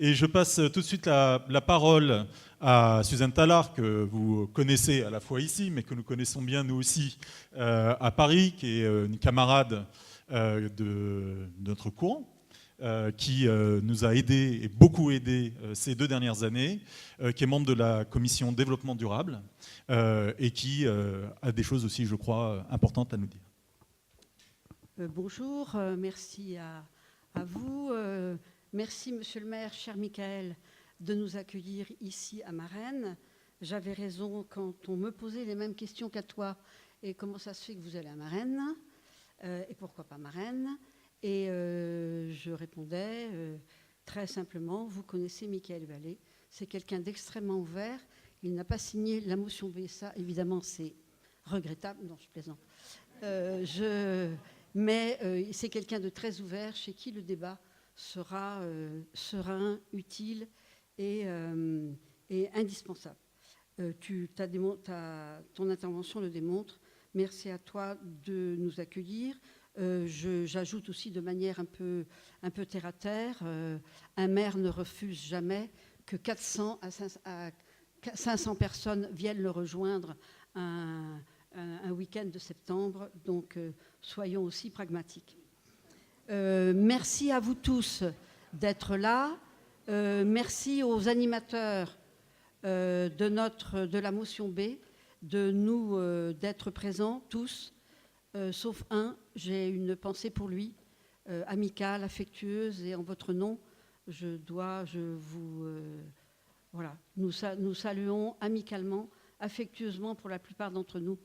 Et je passe tout de suite la parole à Suzanne Tallard, que vous connaissez à la fois ici, mais que nous connaissons bien nous aussi à Paris, qui est une camarade de notre courant, qui nous a aidés et beaucoup aidés ces 2 dernières années, qui est membre de la commission développement durable et qui a des choses aussi, je crois, importantes à nous dire. Bonjour, merci à vous. Merci, monsieur le maire, cher Michael, de nous accueillir ici à Marennes. J'avais raison quand on me posait les mêmes questions qu'à toi. Et comment ça se fait que vous allez à Marennes et pourquoi pas Marennes? Et je répondais très simplement, vous connaissez Michael Vallée, c'est quelqu'un d'extrêmement ouvert. Il n'a pas signé la motion BSA, évidemment c'est regrettable, non je plaisante. Mais c'est quelqu'un de très ouvert, chez qui le débat sera serein, utile et indispensable. Ton intervention le démontre. Merci à toi de nous accueillir. J'ajoute aussi de manière un peu terre à terre, un maire ne refuse jamais que 400 à 500 personnes viennent le rejoindre un week-end de septembre, donc soyons aussi pragmatiques. Merci à vous tous d'être là. Merci aux animateurs de la motion B d'être présents tous, sauf un. J'ai une pensée pour lui, amicale, affectueuse, et en votre nom, nous saluons amicalement, affectueusement pour la plupart d'entre nous,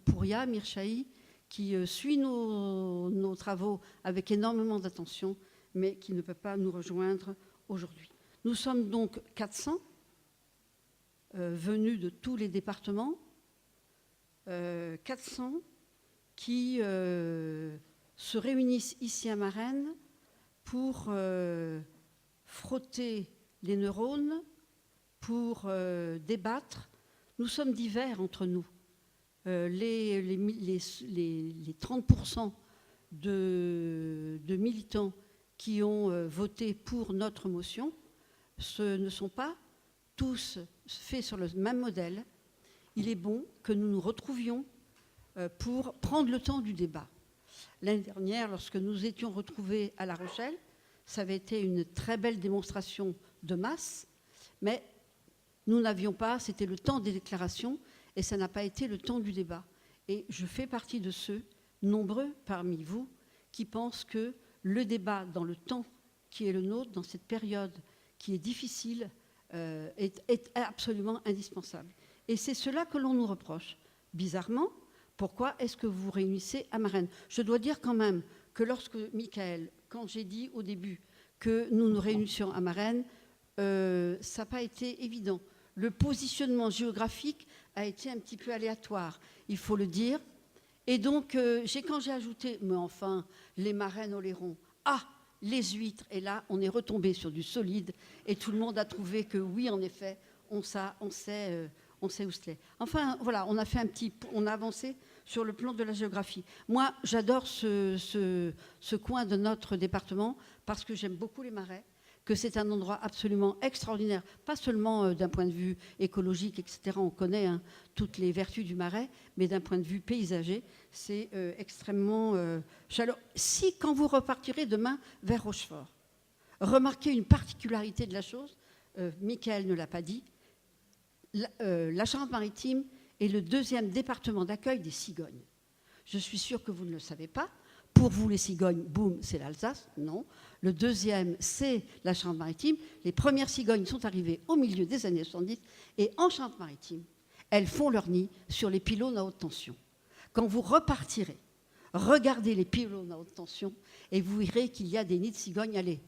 Pouria Mirchahi, qui suit nos travaux avec énormément d'attention, mais qui ne peut pas nous rejoindre aujourd'hui. Nous sommes donc 400 venus de tous les départements, 400 qui se réunissent ici à Marennes pour frotter les neurones, pour débattre. Nous sommes divers entre nous. Les 30% de militants qui ont voté pour notre motion, ce ne sont pas tous faits sur le même modèle. Il est bon que nous nous retrouvions pour prendre le temps du débat. L'année dernière, lorsque nous étions retrouvés à La Rochelle, ça avait été une très belle démonstration de masse, mais nous n'avions pas, c'était le temps des déclarations, et ça n'a pas été le temps du débat. Et je fais partie de ceux, nombreux parmi vous, qui pensent que le débat dans le temps qui est le nôtre, dans cette période qui est difficile, est absolument indispensable. Et c'est cela que l'on nous reproche. Bizarrement, pourquoi est-ce que vous vous réunissez à Marennes? Je dois dire quand même que lorsque, Michael, quand j'ai dit au début que nous nous réunissions à Marennes, ça n'a pas été évident. Le positionnement géographique a été un petit peu aléatoire, il faut le dire. Et donc, quand j'ai ajouté, mais enfin, les Marennes Oléron, les huîtres, et là, on est retombé sur du solide, et tout le monde a trouvé que oui, en effet, on sait où c'est. Enfin, voilà, on a avancé sur le plan de la géographie. Moi, j'adore ce coin de notre département, parce que j'aime beaucoup les marais, que c'est un endroit absolument extraordinaire, pas seulement d'un point de vue écologique, etc., on connaît toutes les vertus du marais, mais d'un point de vue paysager, c'est extrêmement chaleureux. Si, quand vous repartirez demain vers Rochefort, remarquez une particularité de la chose, Michael ne l'a pas dit, la Charente-Maritime est le 2e département d'accueil des cigognes. Je suis sûre que vous ne le savez pas. Pour vous, les cigognes, boum, c'est l'Alsace. Non. Le 2e, c'est la Charente-Maritime. Les premières cigognes sont arrivées au milieu des années 70. Et en Charente-Maritime, elles font leur nid sur les pylônes à haute tension. Quand vous repartirez, regardez les pylônes à haute tension et vous verrez qu'il y a des nids de cigognes. Allez,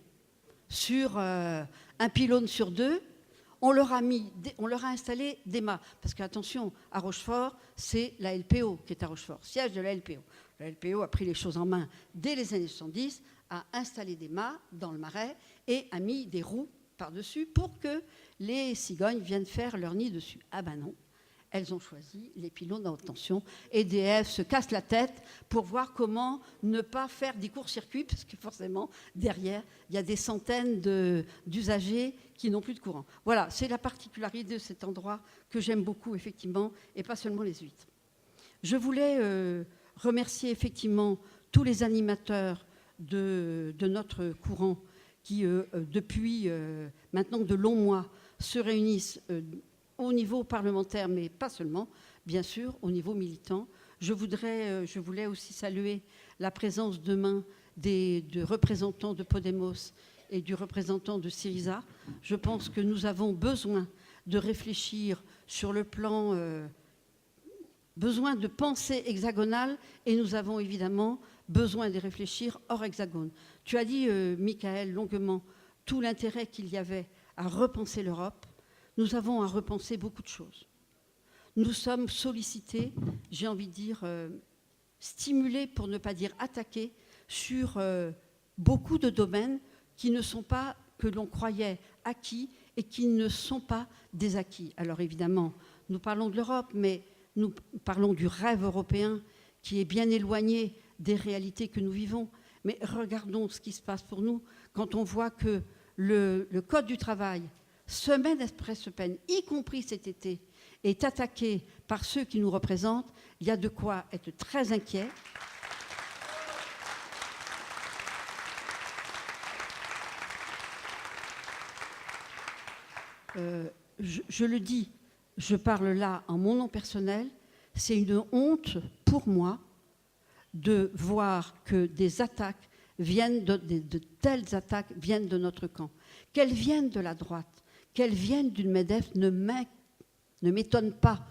sur un pylône sur 2, on leur a installé des mâts. Parce qu'attention, à Rochefort, c'est la LPO qui est à Rochefort, siège de la LPO. La LPO a pris les choses en main dès les années 70, a installé des mâts dans le marais et a mis des roues par-dessus pour que les cigognes viennent faire leur nid dessus. Ah ben non, elles ont choisi les pylônes à haute tension. EDF se casse la tête pour voir comment ne pas faire des courts-circuits, parce que forcément, derrière, il y a des centaines d'usagers qui n'ont plus de courant. Voilà, c'est la particularité de cet endroit que j'aime beaucoup, effectivement, et pas seulement les huîtres. Je voulais remercier, effectivement, tous les animateurs de notre courant qui, depuis maintenant de longs mois, se réunissent au niveau parlementaire, mais pas seulement, bien sûr, au niveau militant. Je voulais aussi saluer la présence demain de représentants de Podemos et du représentant de Syriza. Je pense que nous avons besoin de réfléchir sur le plan, besoin de pensée hexagonale, et nous avons évidemment besoin de réfléchir hors hexagone. Tu as dit, Michael, longuement, tout l'intérêt qu'il y avait à repenser l'Europe. Nous avons à repenser beaucoup de choses. Nous sommes sollicités, j'ai envie de dire, stimulés, pour ne pas dire attaqués, sur beaucoup de domaines qui ne sont pas, que l'on croyait acquis, et qui ne sont pas des acquis. Alors évidemment, nous parlons de l'Europe, mais nous parlons du rêve européen qui est bien éloigné des réalités que nous vivons. Mais regardons ce qui se passe pour nous quand on voit que le Code du travail, semaine après semaine, y compris cet été, est attaqué par ceux qui nous représentent. Il y a de quoi être très inquiet. Je le dis, je parle là en mon nom personnel, c'est une honte pour moi de voir que des attaques viennent de telles attaques viennent de notre camp. Qu'elles viennent de la droite, qu'elles viennent d'une MEDEF ne m'étonne pas.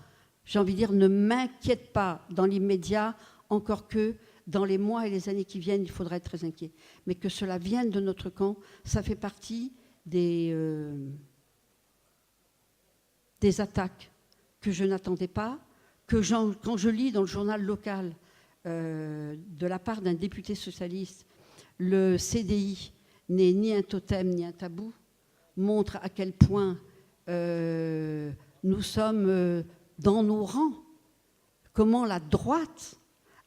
J'ai envie de dire, ne m'inquiète pas dans l'immédiat, encore que dans les mois et les années qui viennent, il faudra être très inquiet. Mais que cela vienne de notre camp, ça fait partie des attaques que je n'attendais pas, que quand je lis dans le journal local de la part d'un député socialiste, le CDI n'est ni un totem ni un tabou, montre à quel point nous sommes dans nos rangs, comment la droite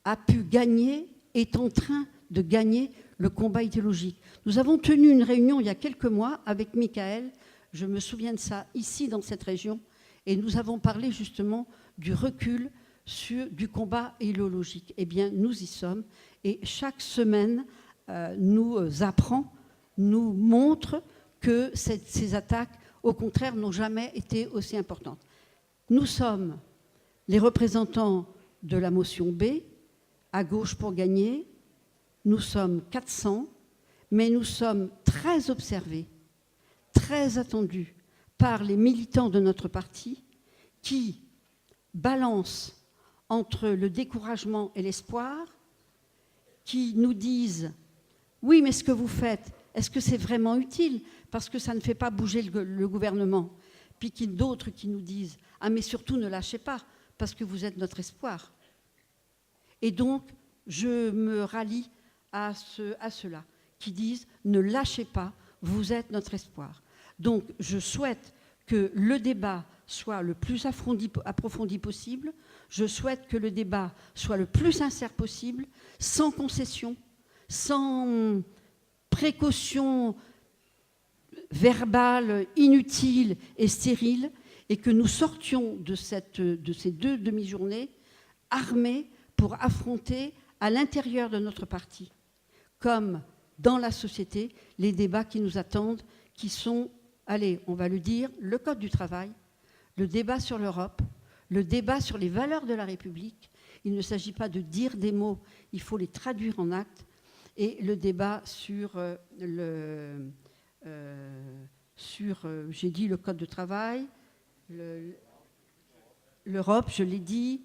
a pu gagner, est en train de gagner le combat idéologique. Nous avons tenu une réunion il y a quelques mois avec Michael, je me souviens de ça, ici dans cette région, et nous avons parlé justement du recul du combat idéologique. Eh bien, nous y sommes, et chaque semaine nous apprend, nous montre que ces attaques, au contraire, n'ont jamais été aussi importantes. Nous sommes les représentants de la motion B, à gauche pour gagner. Nous sommes 400, mais nous sommes très observés, très attendus par les militants de notre parti qui balancent entre le découragement et l'espoir, qui nous disent « Oui, mais ce que vous faites, est-ce que c'est vraiment utile ? Parce que ça ne fait pas bouger le gouvernement. » Puis d'autres qui nous disent « Ah, mais surtout ne lâchez pas, parce que vous êtes notre espoir. » Et donc, je me rallie à ceux-là qui disent « Ne lâchez pas, vous êtes notre espoir. » Donc, je souhaite que le débat soit le plus approfondi possible. Je souhaite que le débat soit le plus sincère possible, sans concession, sans précaution verbale inutile et stérile, et que nous sortions de ces 2 demi-journées armés pour affronter à l'intérieur de notre parti, comme dans la société, les débats qui nous attendent, qui sont, allez, on va le dire, le Code du travail, le débat sur l'Europe, le débat sur les valeurs de la République. Il ne s'agit pas de dire des mots, il faut les traduire en actes. Et le débat sur j'ai dit le Code de travail, l'Europe, je l'ai dit,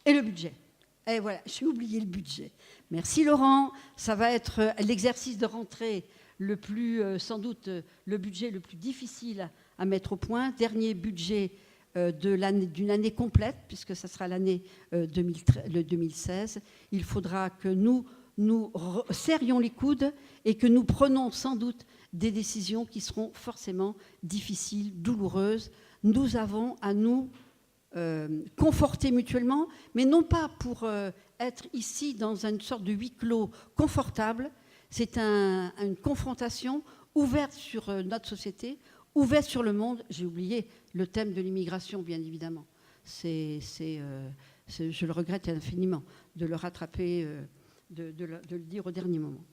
et le budget. Et voilà, j'ai oublié le budget. Merci Laurent, ça va être l'exercice de rentrée le plus, sans doute, le budget le plus difficile à mettre au point. Dernier budget d'une année complète, puisque ça sera l'année 2016. Il faudra que nous serrions les coudes et que nous prenions sans doute des décisions qui seront forcément difficiles, douloureuses. Nous avons à nous conforter mutuellement, mais non pas pour être ici dans une sorte de huis clos confortable. C'est une confrontation ouverte sur notre société, ouverte sur le monde. J'ai oublié le thème de l'immigration, bien évidemment. Je le regrette infiniment de le rattraper, de le dire au dernier moment.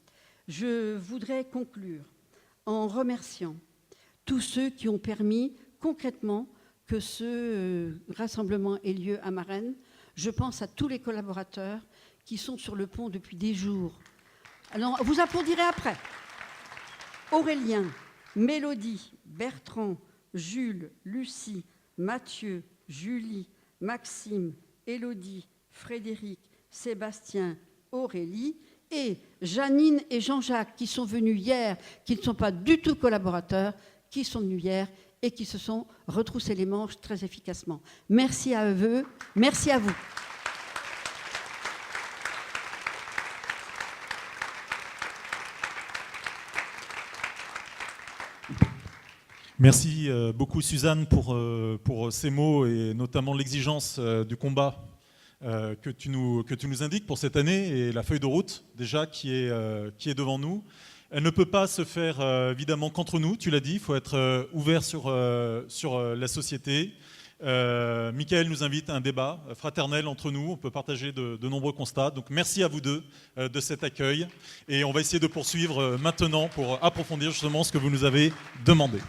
Je voudrais conclure en remerciant tous ceux qui ont permis concrètement que ce rassemblement ait lieu à Marennes. Je pense à tous les collaborateurs qui sont sur le pont depuis des jours. Alors, vous applaudirez après. Aurélien, Mélodie, Bertrand, Jules, Lucie, Mathieu, Julie, Maxime, Élodie, Frédéric, Sébastien, Aurélie et Janine et Jean-Jacques qui sont venus hier, qui ne sont pas du tout collaborateurs, qui sont venus hier et qui se sont retroussés les manches très efficacement. Merci à eux, merci à vous. Merci beaucoup Suzanne pour ces mots et notamment l'exigence du combat que tu nous indiques pour cette année et la feuille de route déjà qui est devant nous. Elle ne peut pas se faire évidemment qu'entre nous, tu l'as dit, il faut être ouvert sur la société. Michael nous invite à un débat fraternel entre nous, on peut partager de nombreux constats. Donc merci à vous deux de cet accueil et on va essayer de poursuivre maintenant pour approfondir justement ce que vous nous avez demandé.